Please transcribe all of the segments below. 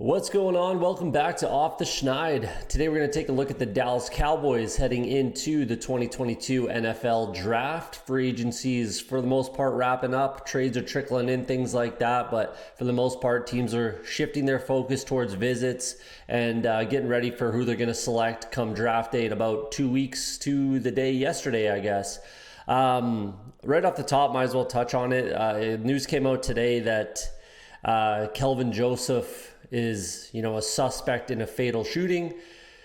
What's going on? Welcome back to Off the Schneid. Today we're going to take a look at the Dallas Cowboys heading into the 2022 NFL Draft. Free agencies, for the most part, wrapping up. Trades are trickling in, things like that. But for the most part, teams are shifting their focus towards visits and getting ready for who they're going to select come draft day in about 2 weeks to the day yesterday, I guess. Right off the top, might as well touch on it. News came out today that Kelvin Joseph is, a suspect in a fatal shooting.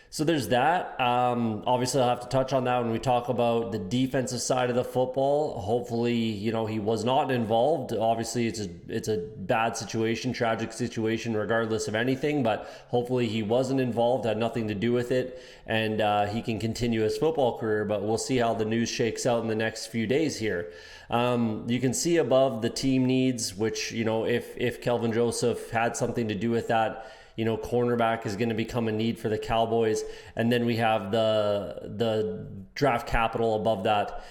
So there's that. Obviously, I'll have to touch on that when we talk about the defensive side of the football. Hopefully, he was not involved. Obviously, it's a bad situation, tragic situation, regardless of anything. But hopefully, he wasn't involved, had nothing to do with it, and he can continue his football career. But we'll see how the news shakes out in the next few days here. You can see above the team needs, which, if Kelvin Joseph had something to do with that, cornerback is going to become a need for the Cowboys. And then we have the draft capital above that,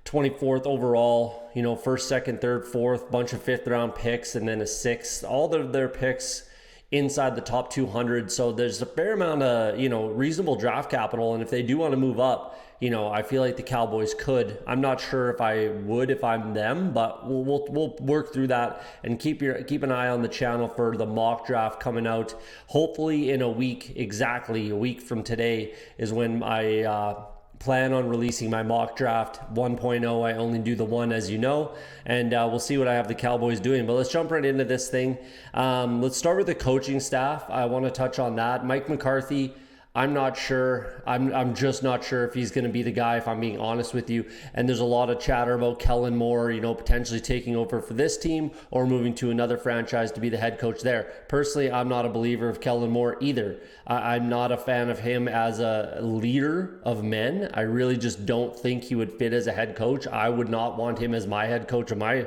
24th overall, first, second, third, fourth, bunch of fifth round picks, and then a sixth, all of their picks inside the top 200. So there's a fair amount of, reasonable draft capital. And if they do want to move up, I feel like the Cowboys could. I'm not sure if I would if I'm them, but we'll work through that and keep an eye on the channel for the mock draft coming out. Hopefully in a week, exactly a week from today is when I plan on releasing my mock draft 1.0. I only do the one, as you know, and we'll see what I have the Cowboys doing. But let's jump right into this thing. Let's start with the coaching staff. I want to touch on that. Mike McCarthy, I'm not sure. I'm just not sure if he's going to be the guy, if I'm being honest with you. And there's a lot of chatter about Kellen Moore, potentially taking over for this team or moving to another franchise to be the head coach there. Personally, I'm not a believer of Kellen Moore either. I'm not a fan of him as a leader of men. I really just don't think he would fit as a head coach. I would not want him as my head coach of my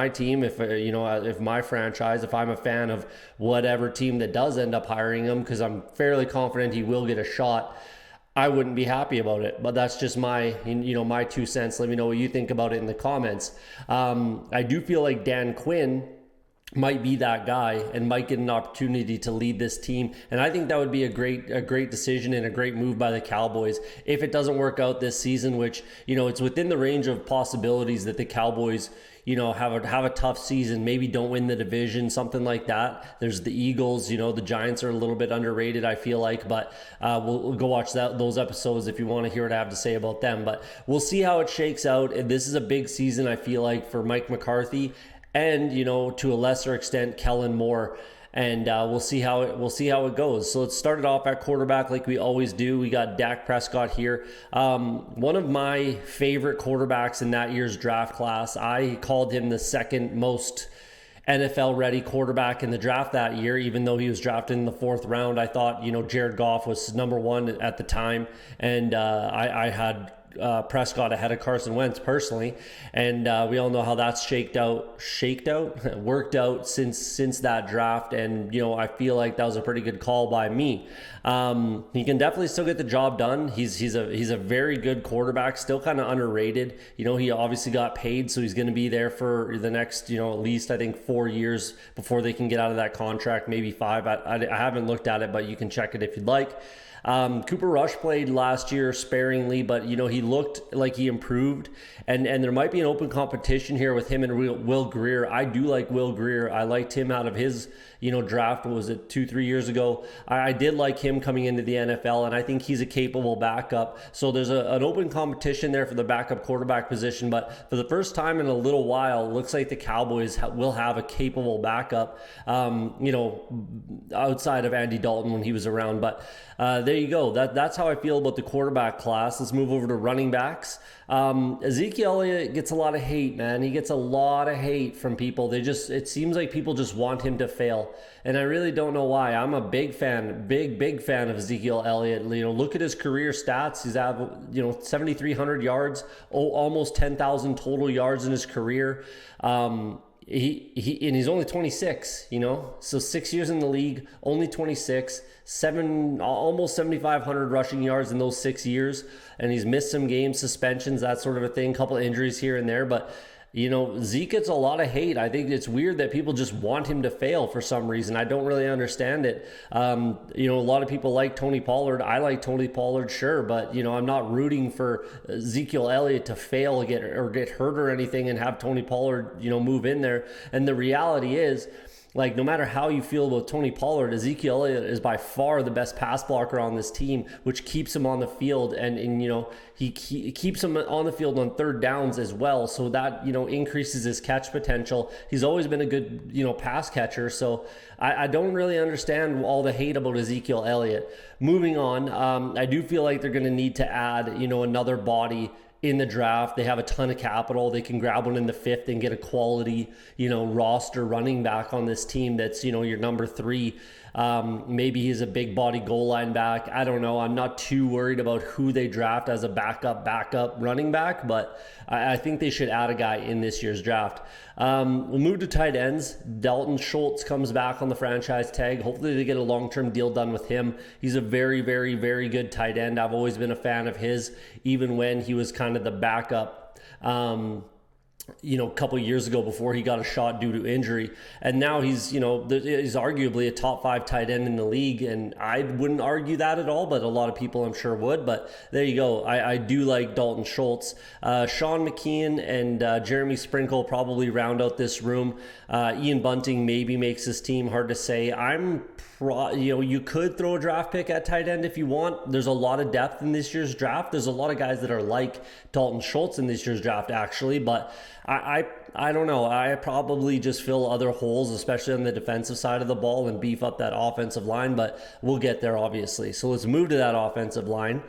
team. If my franchise, if I'm a fan of whatever team that does end up hiring him, because I'm fairly confident he will get a shot, I wouldn't be happy about it. But that's just my 2 cents. Let me know what you think about it in the comments. I do feel like Dan Quinn might be that guy and might get an opportunity to lead this team. And I think that would be a great decision and a great move by the Cowboys. If it doesn't work out this season, which, it's within the range of possibilities that the Cowboys, have a tough season, maybe don't win the division, something like that. There's the Eagles, the Giants are a little bit underrated, I feel like, but we'll go watch those episodes if you want to hear what I have to say about them. But we'll see how it shakes out. This is a big season, I feel like, for Mike McCarthy and, to a lesser extent, Kellen Moore. And we'll see how it goes. So let's start it off at quarterback like we always do. We got Dak Prescott here. One of my favorite quarterbacks in that year's draft class. I called him the second most NFL ready quarterback in the draft that year, even though he was drafted in the 4th round. I thought, Jared Goff was number 1 at the time. And I had Prescott ahead of Carson Wentz personally, and we all know how that's worked out since that draft. And I feel like that was a pretty good call by me. He can definitely still get the job done. He's a very good quarterback, still kind of underrated. He obviously got paid, so he's going to be there for the next at least I think 4 years before they can get out of that contract, maybe 5. I haven't looked at it, but you can check it if you'd like. Cooper Rush played last year sparingly, but he looked like he improved, and there might be an open competition here with him and Will Grier. I do like Will Grier. I liked him out of his draft. What was it, 2-3 years ago? I did like him coming into the NFL, and I think he's a capable backup. So there's an open competition there for the backup quarterback position. But for the first time in a little while, it looks like the Cowboys will have a capable backup. Outside of Andy Dalton when he was around, but. There you go. That's how I feel about the quarterback class. Let's move over to running backs. Ezekiel Elliott gets a lot of hate, man. He gets a lot of hate from people. It seems like people just want him to fail. And I really don't know why. I'm a big fan of Ezekiel Elliott. Look at his career stats. He's at, 7,300 yards, almost 10,000 total yards in his career. He's only 26, so 6 years in the league, only 26, almost 7,500 rushing yards in those 6 years. And he's missed some games, suspensions, that sort of a thing, couple of injuries here and there. But Zeke gets a lot of hate. I think it's weird that people just want him to fail for some reason. I don't really understand it. A lot of people like Tony Pollard. I like Tony Pollard, sure, but I'm not rooting for Ezekiel Elliott to fail, get hurt or anything, and have Tony Pollard, move in there. And the reality is, like, no matter how you feel about Tony Pollard, Ezekiel Elliott is by far the best pass blocker on this team, which keeps him on the field. And he keeps him on the field on third downs as well. So that, increases his catch potential. He's always been a good, pass catcher. So I don't really understand all the hate about Ezekiel Elliott. Moving on, I do feel like they're going to need to add, another body in the draft. They have a ton of capital. They can grab one in the 5th and get a quality, roster running back on this team that's, your number 3. Maybe he's a big body goal line back. I don't know. I'm not too worried about who they draft as a backup running back, but I think they should add a guy in this year's draft. We'll move to tight ends. Dalton Schultz comes back on the franchise tag. Hopefully they get a long-term deal done with him. He's a very, very, very good tight end. I've always been a fan of his, even when he was kind of the backup, a couple years ago before he got a shot due to injury. And now he's arguably a top 5 tight end in the league. And I wouldn't argue that at all, but a lot of people I'm sure would. But there you go. I do like Dalton Schultz. Sean McKeon and Jeremy Sprinkle probably round out this room. Ian Bunting maybe makes this team. Hard to say. You could throw a draft pick at tight end if you want. There's a lot of depth in this year's draft. There's a lot of guys that are like Dalton Schultz in this year's draft, actually. But I don't know. I probably just fill other holes, especially on the defensive side of the ball, and beef up that offensive line. But we'll get there, obviously. So let's move to that offensive line.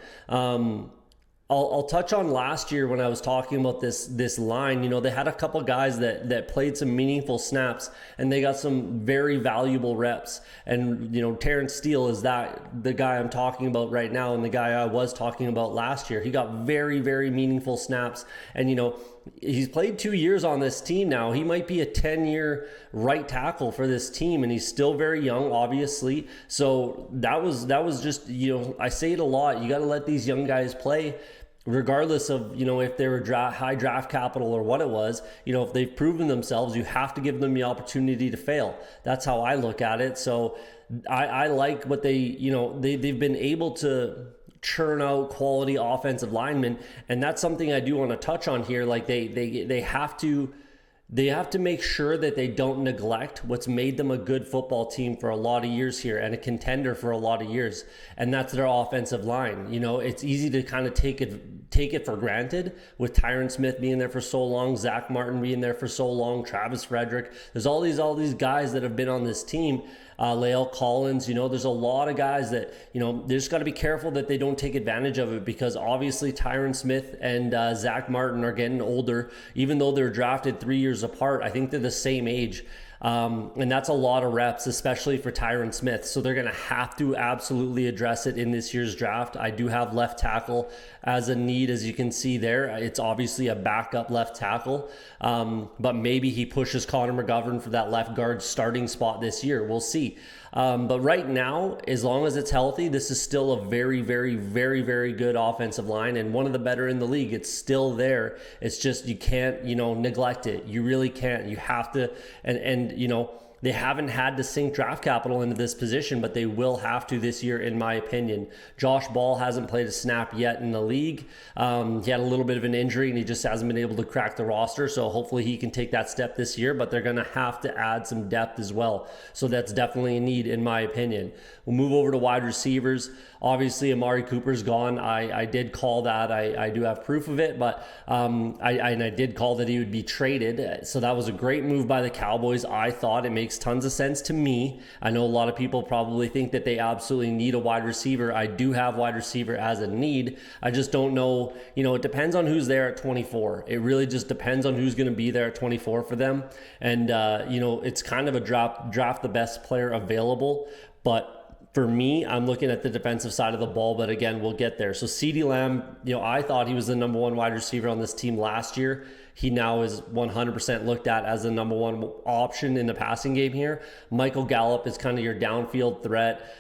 I'll touch on last year when I was talking about this line. They had a couple guys that played some meaningful snaps, and they got some very valuable reps. And Terrence Steele is the guy I'm talking about right now, and the guy I was talking about last year. He got very, very meaningful snaps, and he's played 2 years on this team now. He might be a 10-year right tackle for this team, and he's still very young, obviously. So that was just, I say it a lot. You got to let these young guys play, regardless of, if they were high draft capital or what it was. If they've proven themselves, you have to give them the opportunity to fail. That's how I look at it. So I like what they've been able to churn out quality offensive linemen, and that's something I do want to touch on here. Like they have to make sure that they don't neglect what's made them a good football team for a lot of years here and a contender for a lot of years, and that's their offensive line. It's easy to kind of take it for granted with Tyron Smith being there for so long, Zach Martin being there for so long, Travis Frederick. There's all these guys that have been on this team. Lael Collins, there's a lot of guys that, they just got to be careful that they don't take advantage of it, because obviously Tyron Smith and Zach Martin are getting older. Even though they're drafted 3 years apart, I think they're the same age. And that's a lot of reps, especially for Tyron Smith. So they're going to have to absolutely address it in this year's draft. I do have left tackle as a need, as you can see there. It's obviously a backup left tackle, but maybe he pushes Connor McGovern for that left guard starting spot this year. We'll see. But right now, as long as it's healthy, this is still a very, very, very, very good offensive line, and one of the better in the league. It's still there. It's just you can't, neglect it. You really can't. You have to, and they haven't had to sink draft capital into this position, but they will have to this year, in my opinion. Josh Ball hasn't played a snap yet in the league. He had a little bit of an injury, and he just hasn't been able to crack the roster. So hopefully he can take that step this year, but they're going to have to add some depth as well. So that's definitely a need, in my opinion. We'll move over to wide receivers. Obviously, Amari Cooper's gone. I did call that. I do have proof of it, but I did call that he would be traded. So that was a great move by the Cowboys. I thought it makes tons of sense to me. I know a lot of people probably think that they absolutely need a wide receiver. I do have wide receiver as a need. I just don't know. It depends on who's there at 24. It really just depends on who's going to be there at 24 for them. And, it's kind of a draft the best player available. But for me, I'm looking at the defensive side of the ball, but again, we'll get there. So CeeDee Lamb, I thought he was the number one wide receiver on this team last year. He now is 100% looked at as the number one option in the passing game here. Michael Gallup is kind of your downfield threat.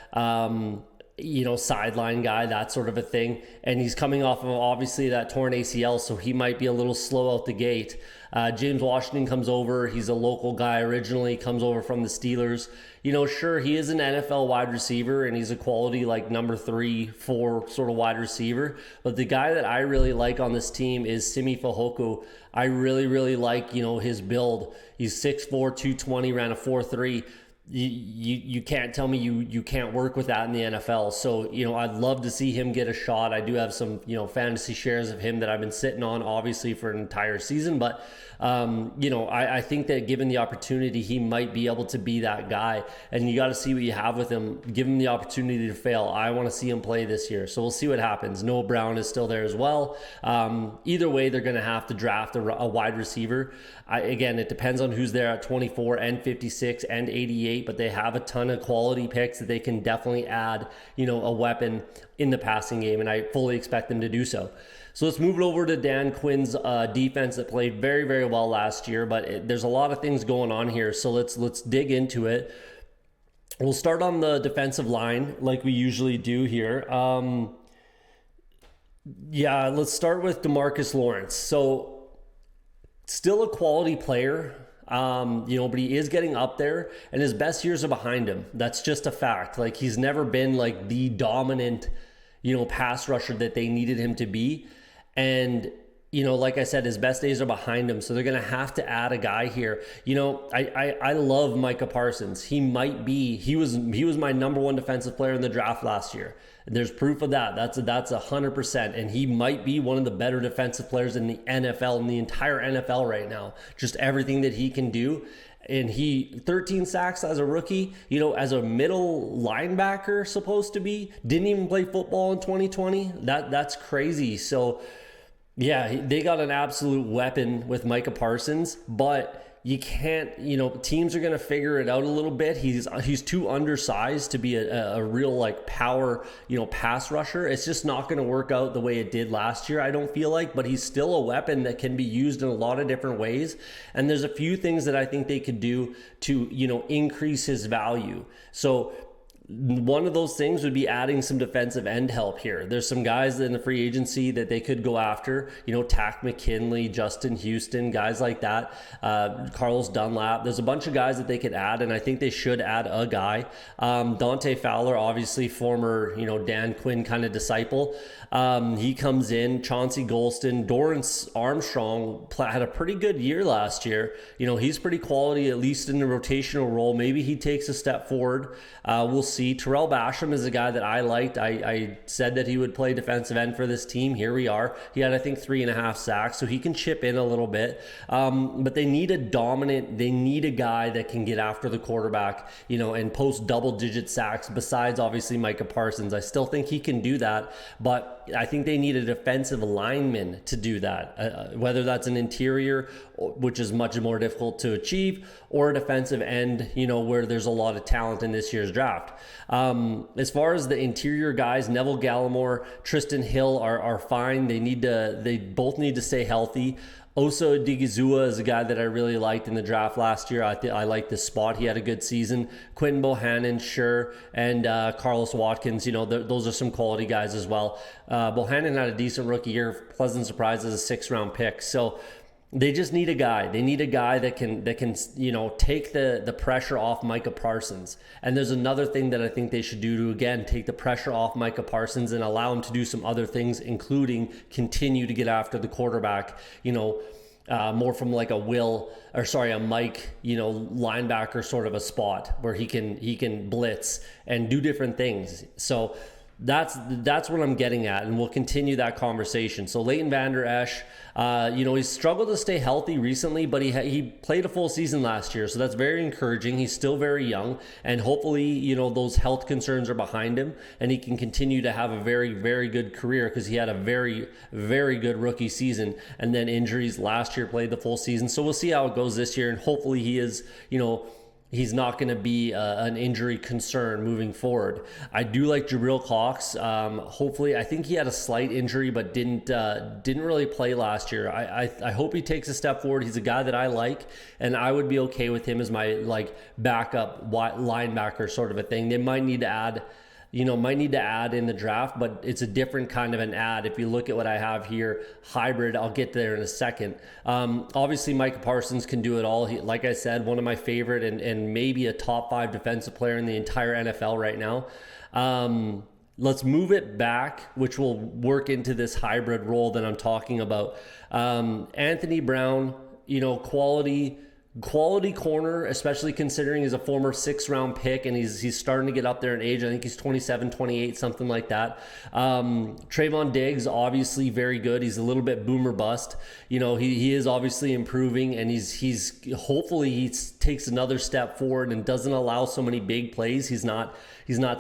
sideline guy, that sort of a thing. And he's coming off of obviously that torn ACL, so he might be a little slow out the gate. James Washington comes over. He's a local guy originally, comes over from the Steelers. Sure, he is an NFL wide receiver, and he's a quality like number 3, 4 sort of wide receiver. But the guy that I really like on this team is Simi Fehoko. I really, really like, his build. He's 6'4", 220, ran a 4.3. You can't tell me you can't work with that in the NFL. So, I'd love to see him get a shot. I do have some, fantasy shares of him that I've been sitting on, obviously, for an entire season. But, I think that given the opportunity, he might be able to be that guy. And you got to see what you have with him. Give him the opportunity to fail. I want to see him play this year. So we'll see what happens. Noah Brown is still there as well. Either way, they're going to have to draft a wide receiver. Again, it depends on who's there at 24 and 56 and 88. But they have a ton of quality picks that they can definitely add, a weapon in the passing game, and I fully expect them to do so. So let's move it over to Dan Quinn's defense that played very, very well last year, but there's a lot of things going on here, so let's dig into it. We'll start on the defensive line like we usually do here. Let's start with Demarcus Lawrence. So still a quality player. But he is getting up there, and his best years are behind him. That's just a fact. Like, he's never been like the dominant, pass rusher that they needed him to be. And, like I said, his best days are behind him. So they're going to have to add a guy here. I love Micah Parsons. He was my number 1 defensive player in the draft last year. There's proof of that. That's 100%. And he might be one of the better defensive players in the NFL, in the entire NFL right now. Just everything that he can do. And he 13 sacks as a rookie, as a middle linebacker supposed to be. Didn't even play football in 2020. That's crazy. So yeah, they got an absolute weapon with Micah Parsons, but you can't, teams are going to figure it out a little bit. He's too undersized to be a real like power, pass rusher. It's just not going to work out the way it did last year, I don't feel like, but he's still a weapon that can be used in a lot of different ways. And there's a few things that I think they could do to, increase his value. So one of those things would be adding some defensive end help here. There's some guys in the free agency that they could go after, Tack McKinley, Justin Houston, guys like that, Carlos Dunlap. There's a bunch of guys that they could add, and I think they should add a guy. Dante Fowler, obviously former, Dan Quinn kind of disciple. He comes in. Chauncey Golston, Dorrance Armstrong had a pretty good year last year. He's pretty quality, at least in the rotational role. Maybe he takes a step forward. We'll see. Terrell Basham is a guy that I liked. I said that he would play defensive end for this team. Here we are. He had, I think, 3.5 sacks, so he can chip in a little bit. But they need a guy that can get after the quarterback, and post double-digit sacks besides, obviously, Micah Parsons. I still think he can do that, but I think they need a defensive lineman to do that, whether that's an interior, which is much more difficult to achieve, or a defensive end, where there's a lot of talent in this year's draft. As far as the interior guys, Neville Gallimore, Tristan Hill are fine. They both need to stay healthy. Osa Odigizua is a guy that I really liked in the draft last year. I like this spot. He had a good season. Quentin Bohannon, sure. And Carlos Watkins, those are some quality guys as well. Bohannon had a decent rookie year. Pleasant surprise as a 6th-round pick. So they just need a guy. They need a guy that can take the pressure off Micah Parsons. And there's another thing that I think they should do to, again, take the pressure off Micah Parsons and allow him to do some other things, including continue to get after the quarterback, more from like a Mike, linebacker sort of a spot where he can blitz and do different things. So that's what I'm getting at, and we'll continue that conversation. So Leighton Vander Esch, he's struggled to stay healthy recently, but he played a full season last year, so that's very encouraging. He's still very young, and hopefully, those health concerns are behind him, and he can continue to have a very, very good career because he had a very, very good rookie season, and then injuries last year, played the full season. So we'll see how it goes this year, and hopefully he is, he's not going to be an injury concern moving forward. I do like Jabril Cox. Hopefully, I think he had a slight injury, but didn't really play last year. I hope he takes a step forward. He's a guy that I like, and I would be okay with him as my backup linebacker sort of a thing. They might need to add might need to add in the draft, but it's a different kind of an add. If you look at what I have here, hybrid, I'll get there in a second. Obviously, Micah Parsons can do it all. Like I said, one of my favorite and maybe a top 5 defensive player in the entire NFL right now. Let's move it back, which will work into this hybrid role that I'm talking about. Anthony Brown, quality corner, especially considering he's a former 6th-round pick and he's starting to get up there in age. I think he's 27, 28, something like that. Trayvon Diggs, obviously very good. He's a little bit boomer bust. He is obviously improving, and he's hopefully he takes another step forward and doesn't allow so many big plays. He's not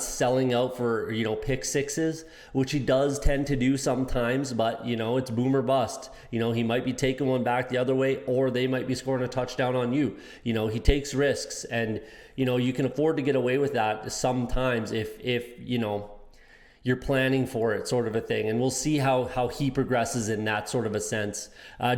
selling out for, pick sixes, which he does tend to do sometimes, but, it's boomer bust. He might be taking one back the other way, or they might be scoring a touchdown on you. He takes risks, and, you can afford to get away with that sometimes if you're planning for it, sort of a thing. And we'll see how he progresses in that sort of a sense.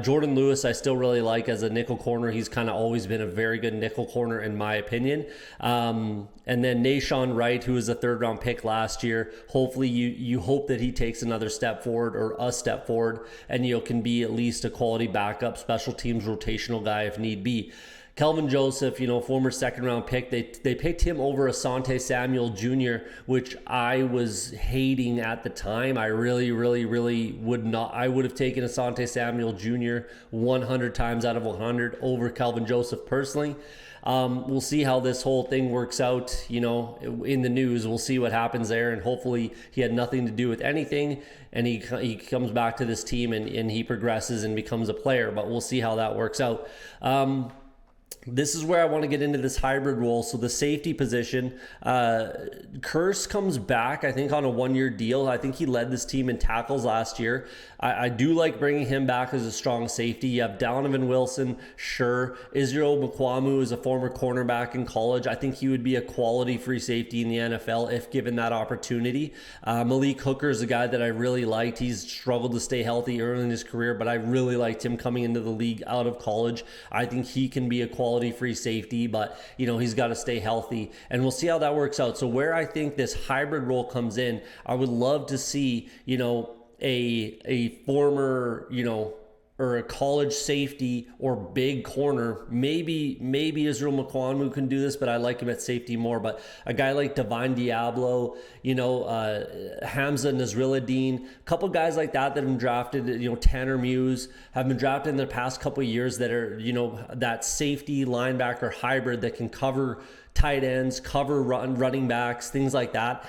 Jordan Lewis, I still really like as a nickel corner. He's kind of always been a very good nickel corner in my opinion. And then Nashon Wright, who was a 3rd-round pick last year. Hopefully you hope that he takes another step forward or a step forward and can be at least a quality backup, special teams rotational guy if need be. Kelvin Joseph, former 2nd-round pick, they picked him over Asante Samuel Jr., which I was hating at the time. I really, really, really would not. I would have taken Asante Samuel Jr. 100 times out of 100 over Kelvin Joseph personally. We'll see how this whole thing works out, in the news. We'll see what happens there, and hopefully he had nothing to do with anything, and he comes back to this team and he progresses and becomes a player, but we'll see how that works out. This is where I want to get into this hybrid role. So the safety position, Curse comes back, I think, on a 1-year deal. I think he led this team in tackles last year. I do like bringing him back as a strong safety. You have Donovan Wilson, sure. Israel Mukuamu is a former cornerback in college. I think he would be a quality free safety in the NFL if given that opportunity. Malik Hooker is a guy that I really liked. He's struggled to stay healthy early in his career, but I really liked him coming into the league out of college. I think he can be a quality free safety, but he's got to stay healthy, and we'll see how that works out. So where I think this hybrid role comes in, I would love to see a former or a college safety or big corner. Maybe Israel Mukuamu can do this, but I like him at safety more. But a guy like Divine Diablo, Hamza Nasrilladeen, a couple guys like that have been drafted, Tanner Muse have been drafted in the past couple of years that are, that safety linebacker hybrid that can cover tight ends, cover running backs, things like that.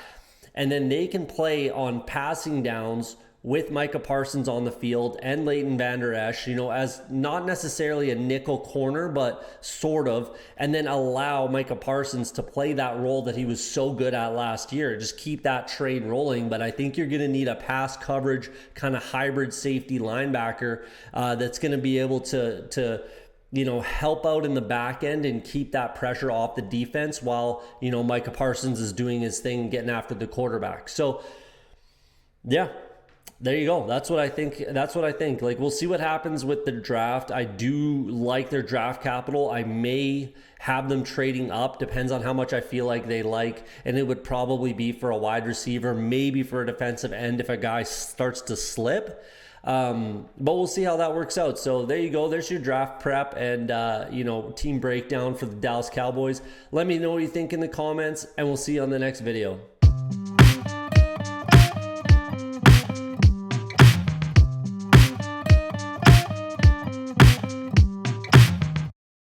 And then they can play on passing downs with Micah Parsons on the field and Leighton Vander Esch, as not necessarily a nickel corner, but sort of, and then allow Micah Parsons to play that role that he was so good at last year. Just keep that train rolling. But I think you're going to need a pass coverage kind of hybrid safety linebacker that's going to be able to help out in the back end and keep that pressure off the defense while, Micah Parsons is doing his thing, getting after the quarterback. So, yeah. There you go. That's what I think. Like, we'll see what happens with the draft. I do like their draft capital. I may have them trading up. Depends on how much I feel like they like. And it would probably be for a wide receiver, maybe for a defensive end if a guy starts to slip. But we'll see how that works out. So there you go. There's your draft prep and, team breakdown for the Dallas Cowboys. Let me know what you think in the comments, and we'll see you on the next video.